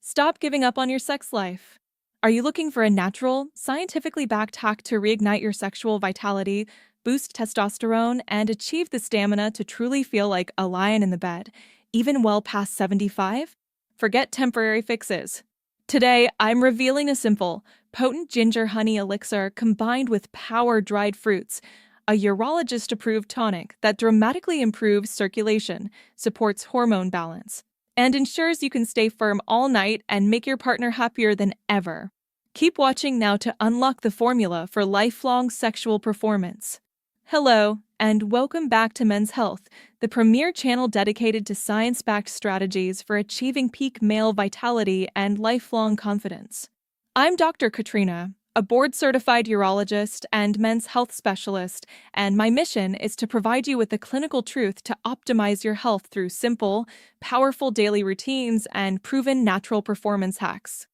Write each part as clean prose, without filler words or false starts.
Stop giving up on your sex life. Are you looking for a natural, scientifically backed hack to reignite your sexual vitality, boost testosterone, and achieve the stamina to truly feel like a lion in the bed, even well past 75? Forget temporary fixes. Today, I'm revealing a simple, potent ginger honey elixir combined with power dried fruits, a urologist-approved tonic that dramatically improves circulation, supports hormone balance, and ensures you can stay firm all night and make your partner happier than ever. Keep watching now to unlock the formula for lifelong sexual performance. Hello, and welcome back to Men's Health, the premier channel dedicated to science-backed strategies for achieving peak male vitality and lifelong confidence. I'm Dr. Katrina, a board-certified urologist and men's health specialist, and my mission is to provide you with the clinical truth to optimize your health through simple, powerful daily routines and proven natural performance hacks.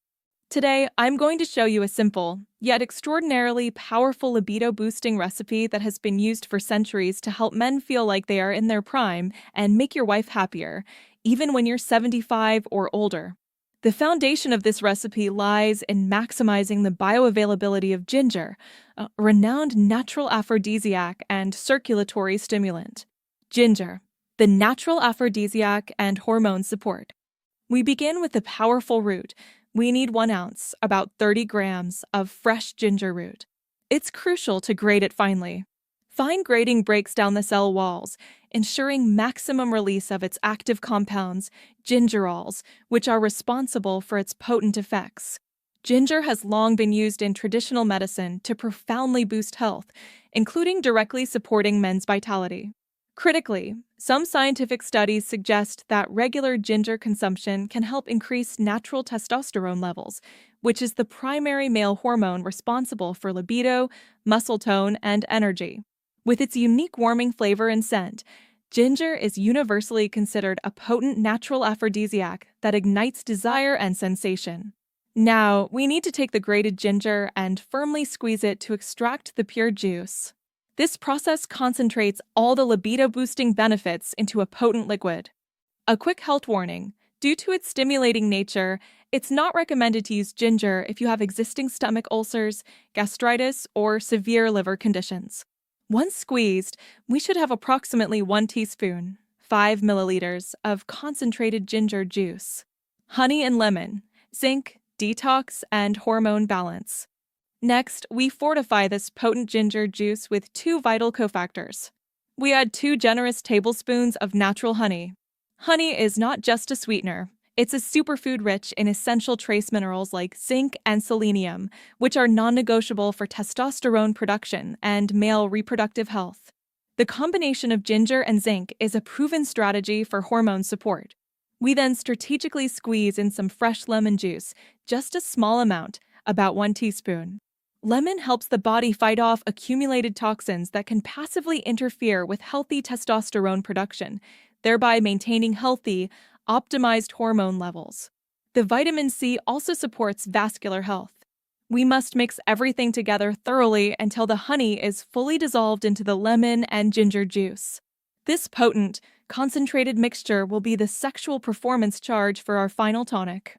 Today, I'm going to show you a simple, yet extraordinarily powerful libido-boosting recipe that has been used for centuries to help men feel like they are in their prime and make your wife happier, even when you're 75 or older. The foundation of this recipe lies in maximizing the bioavailability of ginger, a renowned natural aphrodisiac and circulatory stimulant. Ginger, the natural aphrodisiac and hormone support. We begin with the powerful root. We need 1 ounce, about 30 grams, of fresh ginger root. It's crucial to grate it finely. Fine grating breaks down the cell walls, ensuring maximum release of its active compounds, gingerols, which are responsible for its potent effects. Ginger has long been used in traditional medicine to profoundly boost health, including directly supporting men's vitality. Critically, some scientific studies suggest that regular ginger consumption can help increase natural testosterone levels, which is the primary male hormone responsible for libido, muscle tone, and energy. With its unique warming flavor and scent, ginger is universally considered a potent natural aphrodisiac that ignites desire and sensation. Now, we need to take the grated ginger and firmly squeeze it to extract the pure juice. This process concentrates all the libido-boosting benefits into a potent liquid. A quick health warning: due to its stimulating nature, it's not recommended to use ginger if you have existing stomach ulcers, gastritis, or severe liver conditions. Once squeezed, we should have approximately 1 teaspoon, 5 milliliters, of concentrated ginger juice. Honey and lemon, zinc, detox, and hormone balance. Next, we fortify this potent ginger juice with 2 vital cofactors. We add 2 generous tablespoons of natural honey. Honey is not just a sweetener. It's a superfood rich in essential trace minerals like zinc and selenium, which are non-negotiable for testosterone production and male reproductive health. The combination of ginger and zinc is a proven strategy for hormone support. We then strategically squeeze in some fresh lemon juice, just a small amount, about 1 teaspoon. Lemon helps the body fight off accumulated toxins that can passively interfere with healthy testosterone production, thereby maintaining healthy, optimized hormone levels. The vitamin C also supports vascular health. We must mix everything together thoroughly until the honey is fully dissolved into the lemon and ginger juice. This potent, concentrated mixture will be the sexual performance charge for our final tonic.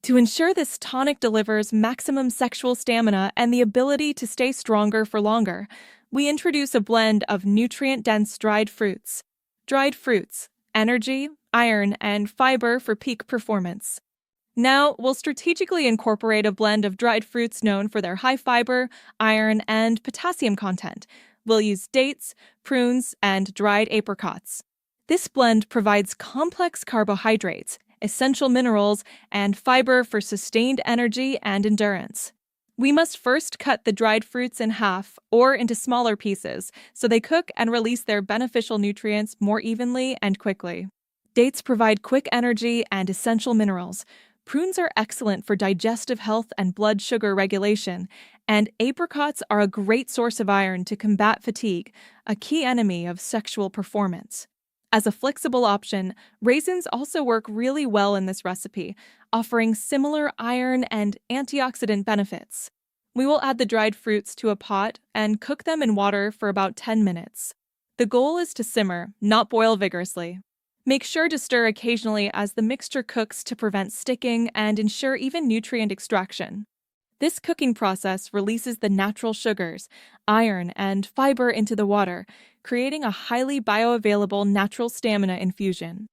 To ensure this tonic delivers maximum sexual stamina and the ability to stay stronger for longer, we introduce a blend of nutrient-dense dried fruits. Dried fruits, energy, iron, and fiber for peak performance. Now, we'll strategically incorporate a blend of dried fruits known for their high fiber, iron, and potassium content. We'll use dates, prunes, and dried apricots. This blend provides complex carbohydrates, essential minerals, and fiber for sustained energy and endurance. We must first cut the dried fruits in half or into smaller pieces so they cook and release their beneficial nutrients more evenly and quickly. Dates provide quick energy and essential minerals. Prunes are excellent for digestive health and blood sugar regulation, and apricots are a great source of iron to combat fatigue, a key enemy of sexual performance. As a flexible option, raisins also work really well in this recipe, offering similar iron and antioxidant benefits. We will add the dried fruits to a pot and cook them in water for about 10 minutes. The goal is to simmer, not boil vigorously. Make sure to stir occasionally as the mixture cooks to prevent sticking and ensure even nutrient extraction. This cooking process releases the natural sugars, iron, and fiber into the water, creating a highly bioavailable natural stamina infusion.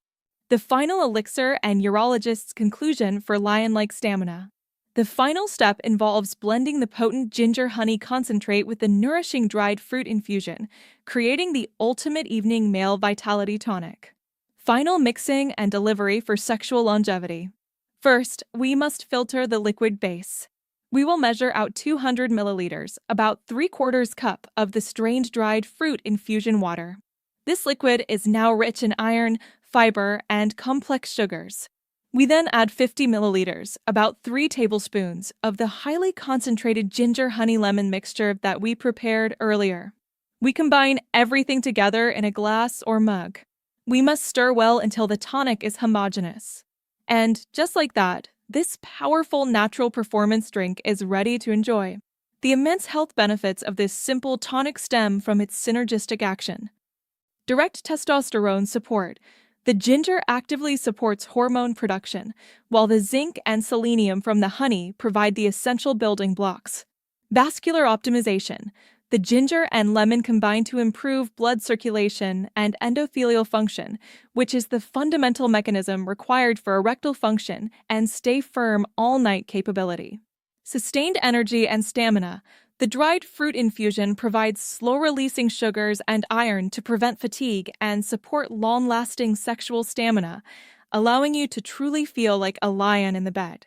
The final elixir and urologist's conclusion for lion-like stamina. The final step involves blending the potent ginger honey concentrate with the nourishing dried fruit infusion, creating the ultimate evening male vitality tonic. Final mixing and delivery for sexual longevity. First, we must filter the liquid base. We will measure out 200 milliliters, about 3/4 cup of the strained dried fruit infusion water. This liquid is now rich in iron, fiber, and complex sugars. We then add 50 milliliters, about 3 tablespoons, of the highly concentrated ginger honey lemon mixture that we prepared earlier. We combine everything together in a glass or mug. We must stir well until the tonic is homogeneous. And just like that, this powerful natural performance drink is ready to enjoy. The immense health benefits of this simple tonic stem from its synergistic action. Direct testosterone support. The ginger actively supports hormone production, while the zinc and selenium from the honey provide the essential building blocks. Vascular optimization. The ginger and lemon combine to improve blood circulation and endothelial function, which is the fundamental mechanism required for erectile function and stay firm all-night capability. Sustained energy and stamina. The dried fruit infusion provides slow-releasing sugars and iron to prevent fatigue and support long-lasting sexual stamina, allowing you to truly feel like a lion in the bed.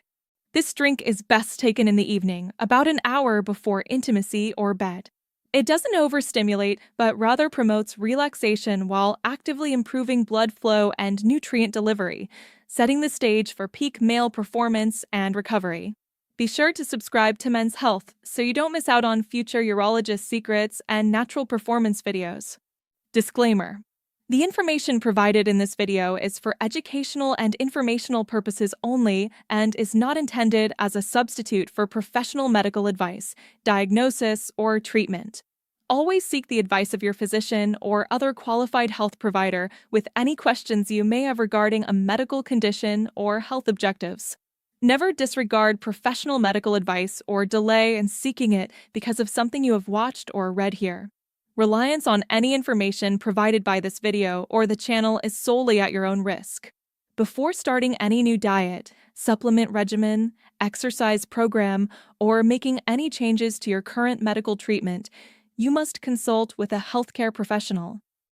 This drink is best taken in the evening, about an hour before intimacy or bed. It doesn't overstimulate, but rather promotes relaxation while actively improving blood flow and nutrient delivery, setting the stage for peak male performance and recovery. Be sure to subscribe to Men's Health so you don't miss out on future urologist secrets and natural performance videos. Disclaimer: the information provided in this video is for educational and informational purposes only and is not intended as a substitute for professional medical advice, diagnosis, or treatment. Always seek the advice of your physician or other qualified health provider with any questions you may have regarding a medical condition or health objectives. Never disregard professional medical advice or delay in seeking it because of something you have watched or read here. Reliance on any information provided by this video or the channel is solely at your own risk. Before starting any new diet, supplement regimen, exercise program, or making any changes to your current medical treatment, you must consult with a healthcare professional.